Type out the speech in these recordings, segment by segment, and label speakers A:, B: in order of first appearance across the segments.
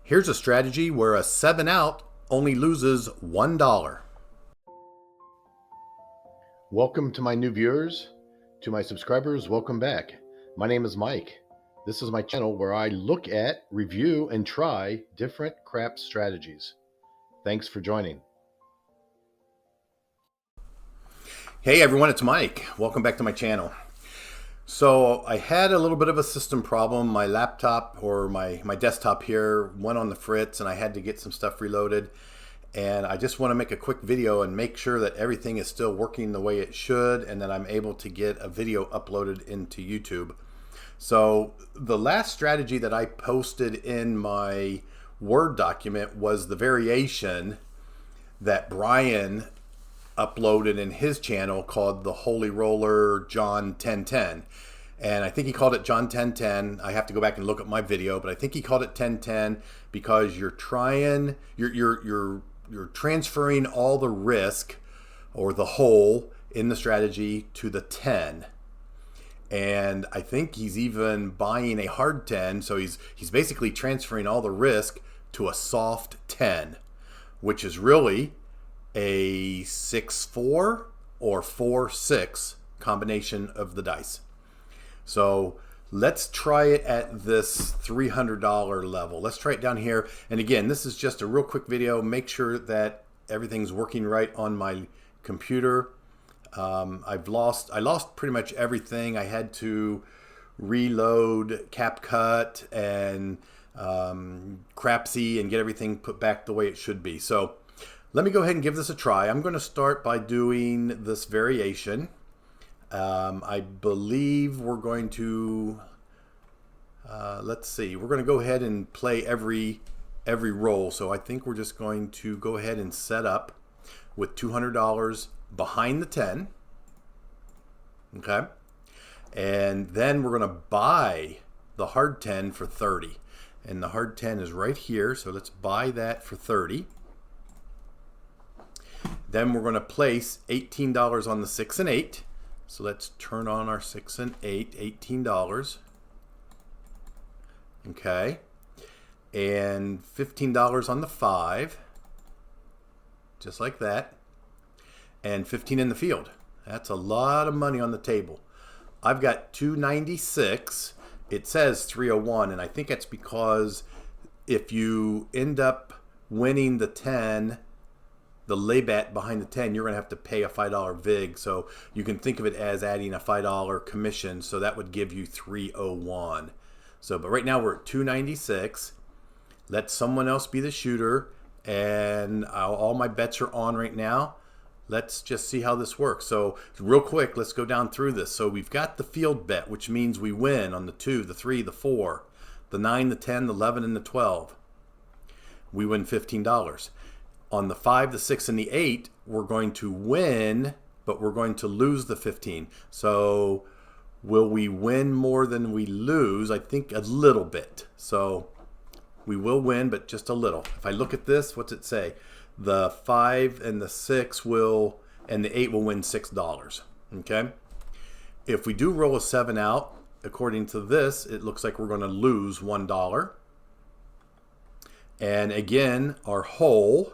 A: Here's a strategy where a 7 out only loses $1.
B: Welcome to my new viewers. To my subscribers, welcome back. My name is Mike. This is my channel where I look at, review, and try different craps strategies. Thanks for joining.
A: Hey everyone, it's Mike. Welcome back to my channel. So I had a little bit of a system problem. My laptop or my desktop here went on the fritz and I had to get some stuff reloaded. And I just want to make a quick video and make sure that everything is still working the way it should and that I'm able to get a video uploaded into YouTube. So the last strategy that I posted in my Word document was the variation that Brian uploaded in his channel called the Holy Roller John 1010. And I think he called it John 1010. I have to go back and look at my video, but I think he called it 1010 because you're transferring all the risk or the whole in the strategy to the 10. And I think he's even buying a hard 10, so he's basically transferring all the risk to a soft 10, which is really a 6-4 or 4-6 combination of the dice. So let's try it at this $300 level. Let's try it down here. And again, this is just a real quick video. Make sure that everything's working right on my computer. I lost pretty much everything. I had to reload CapCut and Crapsy and get everything put back the way it should be. So let me go ahead and give this a try. I'm going to start by doing this variation. I believe we're going to, let's see, we're going to go ahead and play every roll. So I think we're just going to go ahead and set up with $200 behind the 10. Okay. And then we're going to buy the hard 10 for 30. And the hard 10 is right here. So let's buy that for 30. Then we're going to place $18 on the 6 and 8. So let's turn on our 6 and 8, $18. Okay. And $15 on the 5. Just like that. And 15 in the field. That's a lot of money on the table. I've got 296. It says 301, and I think that's because if you end up winning the 10, the laybat behind the 10, you're going to have to pay a $5 VIG. So you can think of it as adding a $5 commission. So that would give you 301. So, but right now we're at 296. Let someone else be the shooter. And all my bets are on right now. Let's just see how this works. So real quick, let's go down through this. So we've got the field bet, which means we win on the 2, the 3, the 4, the 9, the 10, the 11, and the 12. We win $15. On the 5, the 6, and the 8, we're going to win, but we're going to lose the 15. So will we win more than we lose? I think a little bit. So we will win, but just a little. If I look at this, what's it say? The 5 and the 6 will, and the 8 will win $6. Okay? If we do roll a 7 out, according to this, it looks like we're going to lose $1. And again, our whole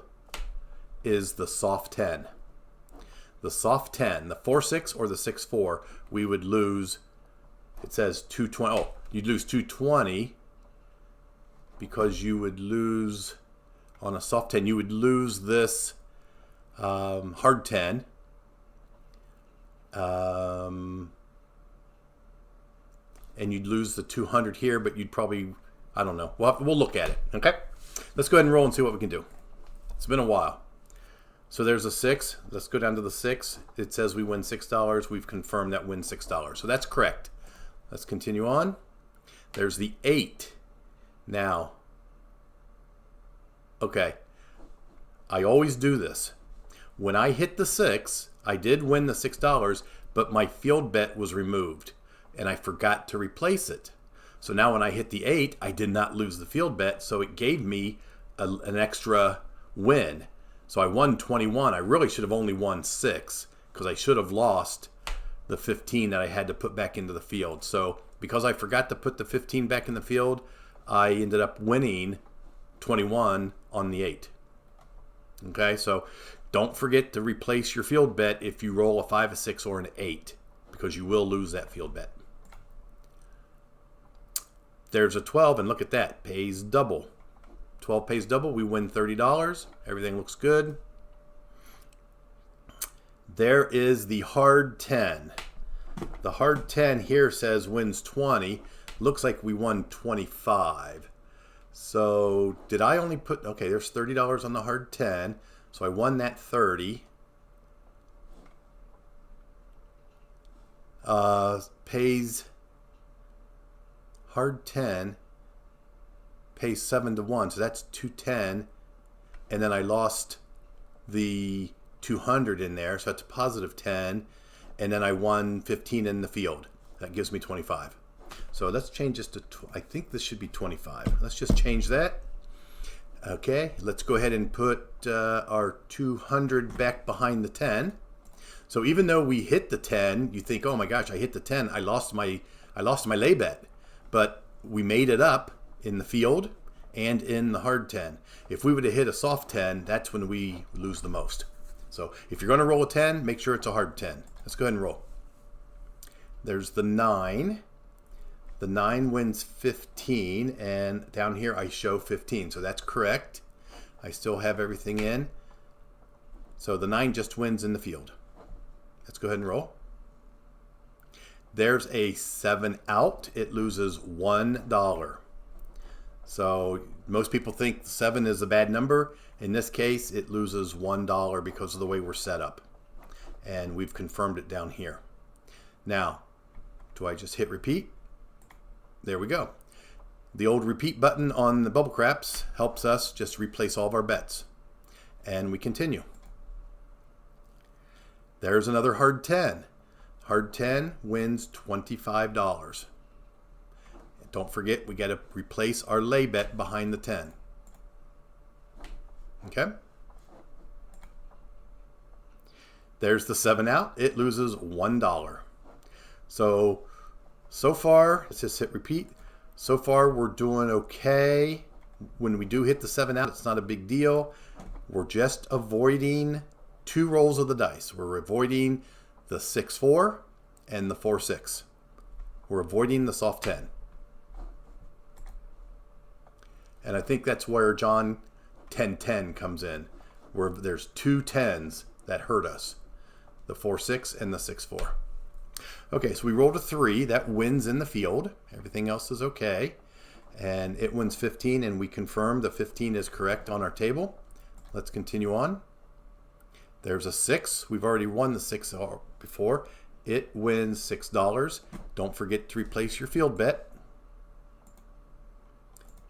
A: is the soft 10. The soft 10, the 4-6 or the 6-4, we would lose, it says 220. Oh, you'd lose 220 because you would lose, on a soft 10, you would lose this hard 10. And you'd lose the 200 here, but you'd probably, I don't know. We'll look at it, okay? Let's go ahead and roll and see what we can do. It's been a while. So there's a 6. Let's go down to the 6. It says we win $6. We've confirmed that win $6. So that's correct. Let's continue on. There's the 8. Now, okay, I always do this. When I hit the 6, I did win the $6, but my field bet was removed, and I forgot to replace it. So now when I hit the 8, I did not lose the field bet, so it gave me an extra win. So I won 21. I really should have only won 6 because I should have lost the 15 that I had to put back into the field. So because I forgot to put the 15 back in the field, I ended up winning 21 on the 8. Okay, so don't forget to replace your field bet if you roll a 5, a 6, or an 8, because you will lose that field bet. There's a 12, and look at that, pays double. 12 pays double, we win $30. Everything looks good. There is the hard 10. The hard 10 here says wins 20. Looks like we won 25. So did I only put, okay, there's $30 on the hard 10. So I won that 30. Pays, hard 10 pays 7 to 1. So that's 210. And then I lost the 200 in there. So that's a positive 10. And then I won 15 in the field. That gives me 25. So let's change this to, I think this should be 25. Let's just change that. Okay, let's go ahead and put our 200 back behind the 10. So even though we hit the 10, you think, oh my gosh, I hit the 10. I lost my lay bet. But we made it up in the field and in the hard 10. If we would have hit a soft 10, that's when we lose the most. So if you're going to roll a 10, make sure it's a hard 10. Let's go ahead and roll. There's the 9. The 9 wins 15, and down here I show 15, so that's correct. I still have everything in. So the 9 just wins in the field. Let's go ahead and roll. There's a 7 out. It loses $1. So most people think 7 is a bad number. In this case, it loses $1 because of the way we're set up. And we've confirmed it down here. Now, do I just hit repeat? There we go. The old repeat button on the bubble craps helps us just replace all of our bets. And we continue. There's another hard 10. Hard 10 wins $25. Don't forget, we got to replace our lay bet behind the 10. Okay? There's the 7 out. It loses $1. So far, let's just hit repeat. So far, we're doing okay. When we do hit the 7 out, it's not a big deal. We're just avoiding 2 rolls of the dice. We're avoiding the 6-4 and the 4-6. We're avoiding the soft 10. And I think that's where John 10-10 comes in, where there's 2 10s that hurt us. The 4-6 and the 6-4. Okay, so we rolled a 3. That wins in the field. Everything else is okay. And it wins 15, and we confirm the 15 is correct on our table. Let's continue on. There's a 6. We've already won the 6 before. It wins $6. Don't forget to replace your field bet.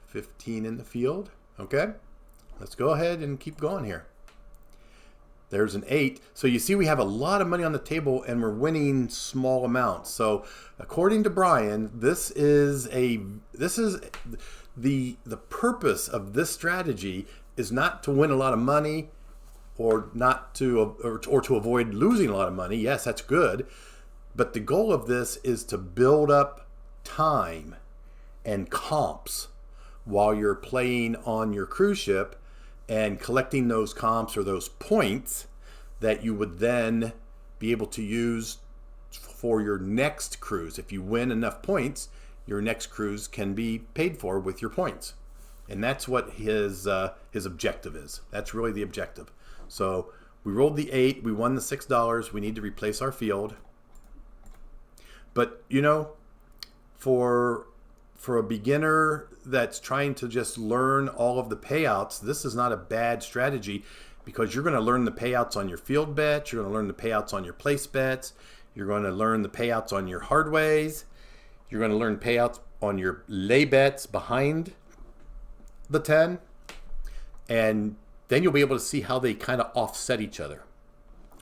A: 15 in the field. Okay, let's go ahead and keep going here. There's an 8. So you see we have a lot of money on the table and we're winning small amounts. So according to Brian, this is the purpose of this strategy is not to win a lot of money or to avoid losing a lot of money. Yes, that's good. But the goal of this is to build up time and comps while you're playing on your cruise ship and collecting those comps or those points that you would then be able to use for your next cruise. If you win enough points, your next cruise can be paid for with your points. And that's what his objective is. That's really the objective. So we rolled the 8, we won the $6, we need to replace our field. But you know, for a beginner that's trying to just learn all of the payouts, this is not a bad strategy because you're going to learn the payouts on your field bets, you're going to learn the payouts on your place bets, you're going to learn the payouts on your hard ways, you're going to learn payouts on your lay bets behind the 10, and then you'll be able to see how they kind of offset each other,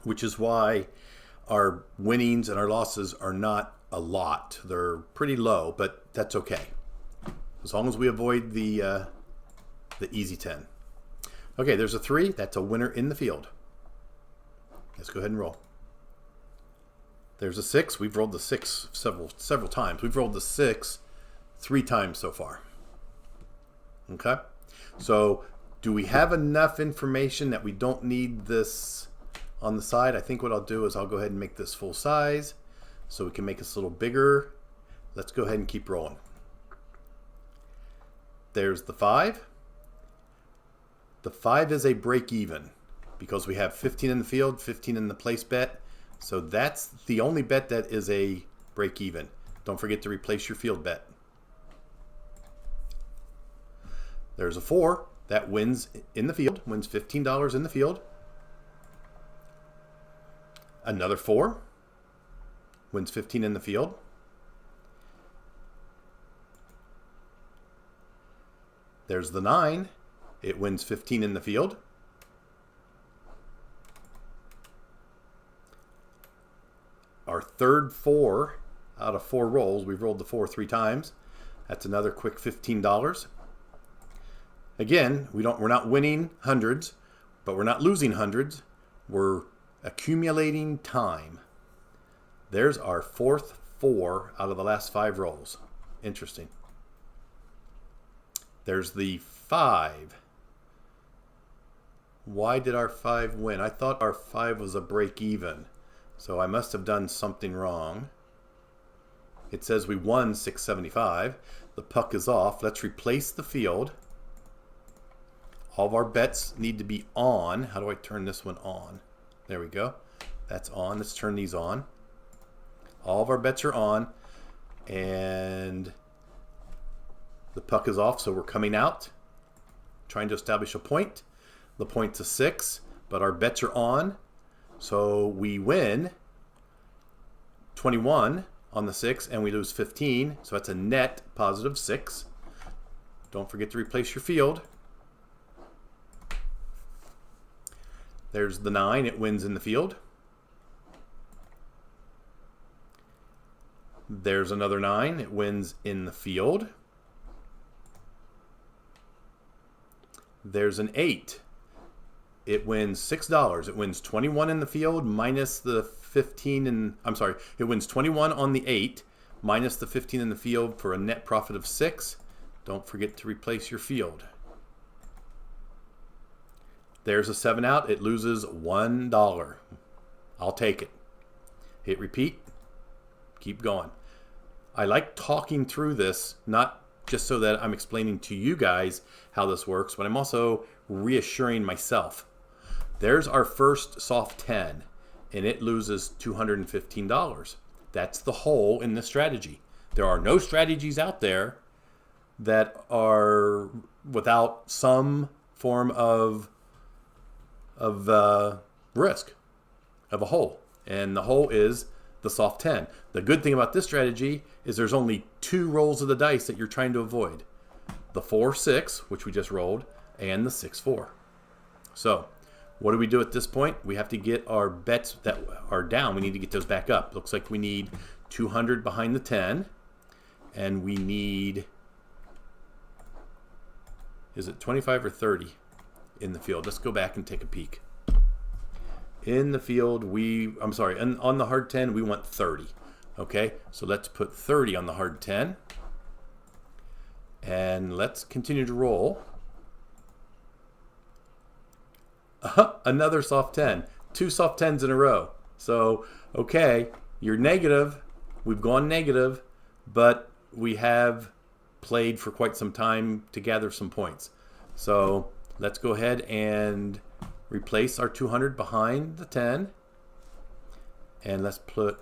A: which is why our winnings and our losses are not a lot. They're pretty low, but that's okay. As long as we avoid the easy 10. Okay, there's a 3. That's a winner in the field. Let's go ahead and roll. There's a 6. We've rolled the 6 several times. We've rolled the 6 3 times so far. Okay. So do we have enough information that we don't need this on the side? I think what I'll do is I'll go ahead and make this full size so we can make this a little bigger. Let's go ahead and keep rolling. There's the 5. The 5 is a break even because we have 15 in the field, 15 in the place bet. So that's the only bet that is a break even. Don't forget to replace your field bet. There's a 4 that wins in the field, wins $15 in the field. Another 4 wins 15 in the field. There's the 9. It wins 15 in the field. Our third 4 out of 4 rolls, we've rolled the 4 3 times. That's another quick $15. Again, we're not winning hundreds, but we're not losing hundreds. We're accumulating time. There's our fourth 4 out of the last 5 rolls. Interesting. There's the 5. Why did our 5 win? I thought our 5 was a break even. So I must have done something wrong. It says we won $6.75. The puck is off. Let's replace the field. All of our bets need to be on. How do I turn this one on? There we go. That's on. Let's turn these on. All of our bets are on. And the puck is off, so we're coming out. Trying to establish a point. The point's a 6, but our bets are on. So we win 21 on the 6, and we lose 15. So that's a net positive 6. Don't forget to replace your field. There's the 9. It wins in the field. There's another 9. It wins in the field. There's an 8. It wins $6. It wins 21 in the field minus the 15 in... I'm sorry. It wins 21 on the 8 minus the 15 in the field for a net profit of 6. Don't forget to replace your field. There's a 7 out. It loses $1. I'll take it. Hit repeat. Keep going. I like talking through this, not just so that I'm explaining to you guys how this works, but I'm also reassuring myself. There's our first soft 10, and it loses $215. That's the hole in this strategy. There are no strategies out there that are without some form of risk, of a hole. And the hole is the soft 10. The good thing about this strategy is there's only 2 rolls of the dice that you're trying to avoid. The 4-6, which we just rolled, and the 6-4. So what do we do at this point? We have to get our bets that are down. We need to get those back up. Looks like we need 200 behind the 10. And we need, is it 25 or 30 in the field? Let's go back and take a peek. In the field, on the hard 10, we want 30. Okay, so let's put 30 on the hard 10. And let's continue to roll. Another soft 10. 2 soft 10s in a row. So, okay, you're negative. We've gone negative, but we have played for quite some time to gather some points. So let's go ahead and replace our 200 behind the 10. And let's put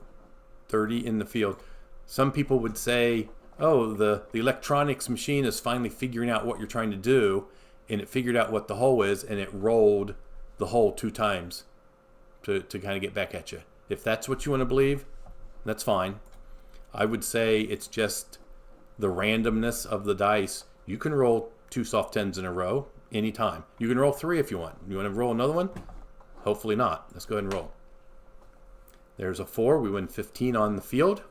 A: 30 in the field. Some people would say, oh, the electronics machine is finally figuring out what you're trying to do, and it figured out what the hole is, and it rolled the hole 2 times to kind of get back at you. If that's what you want to believe, that's fine. I would say it's just the randomness of the dice. You can roll 2 soft 10s in a row anytime. You can roll 3 if you want. You want to roll another one? Hopefully not. Let's go ahead and roll. There's a 4. We win 15 on the field.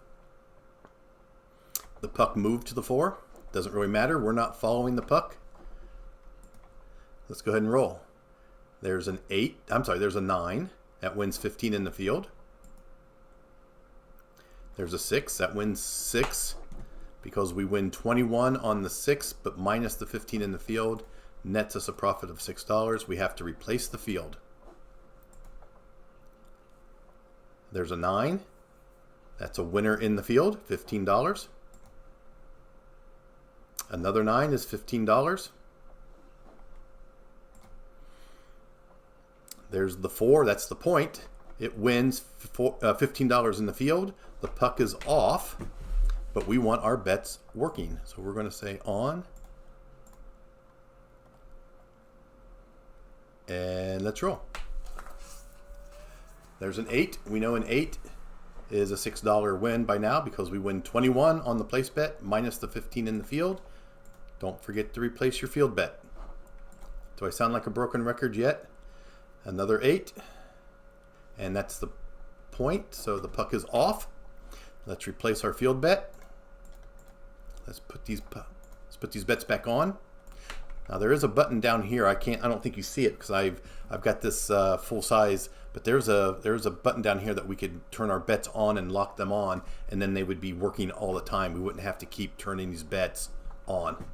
A: The puck moved to the 4. Doesn't really matter. We're not following the puck. Let's go ahead and roll. There's an 8. There's a 9. That wins 15 in the field. There's a 6. That wins 6 because we win 21 on the 6, but minus the 15 in the field. nets us a profit of $6. We have to replace the field. There's a 9. That's a winner in the field, $15. Another 9 is $15. There's the 4, that's the point. It wins $15 in the field. The puck is off, but we want our bets working. So we're going to say on. And let's roll. There's an 8. We know an 8 is a $6 win by now because we win 21 on the place bet minus the 15 in the field. Don't forget to replace your field bet. Do I sound like a broken record yet? Another 8. And that's the point, so the puck is off. Let's replace our field bet. Let's put these bets back on. Now there is a button down here. I don't think you see it because I've got this full size, but there's a button down here that we could turn our bets on and lock them on, and then they would be working all the time. We wouldn't have to keep turning these bets on.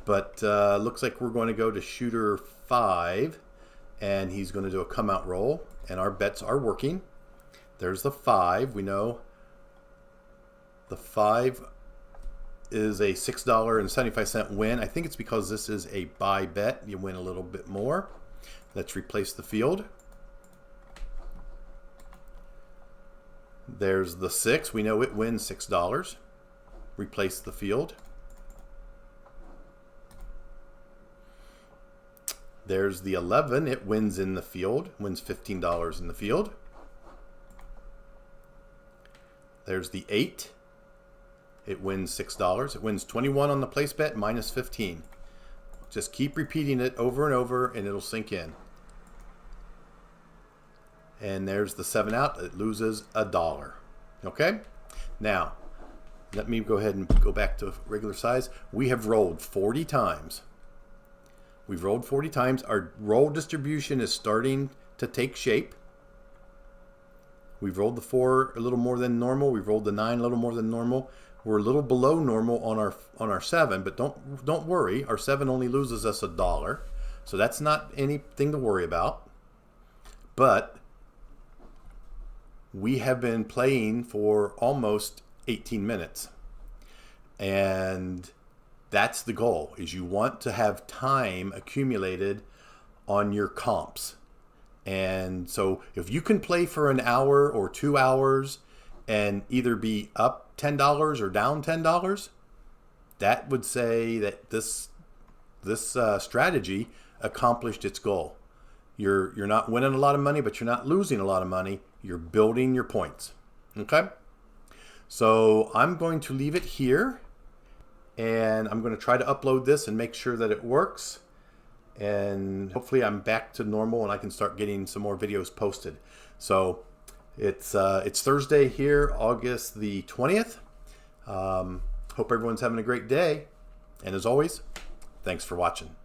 A: But looks like we're going to go to shooter 5, and he's going to do a come out roll. And our bets are working. There's the 5. We know the 5 is a $6.75 win. I think it's because this is a buy bet. You win a little bit more. Let's replace the field. There's the 6. We know it wins $6. Replace the field. There's the 11. It wins in the field. Wins $15 in the field. There's the 8. It wins $6. It wins 21 on the place bet minus 15. Just keep repeating it over and over and it'll sink in. And there's the 7 out. It loses $1. Okay? Now, let me go ahead and go back to regular size. We have rolled 40 times. We've rolled 40 times. Our roll distribution is starting to take shape. We've rolled the 4 a little more than normal. We've rolled the 9 a little more than normal. We're a little below normal on our 7, but don't worry. Our 7 only loses us $1, so that's not anything to worry about. But we have been playing for almost 18 minutes, and that's the goal, is you want to have time accumulated on your comps. And so if you can play for an hour or 2 hours and either be up $10 or down $10, that would say that this strategy accomplished its goal. You're not winning a lot of money, but you're not losing a lot of money. You're building your points. Okay? So I'm going to leave it here. And I'm going to try to upload this and make sure that it works. And hopefully I'm back to normal and I can start getting some more videos posted. So it's Thursday here, August the 20th. Hope everyone's having a great day. And as always, thanks for watching.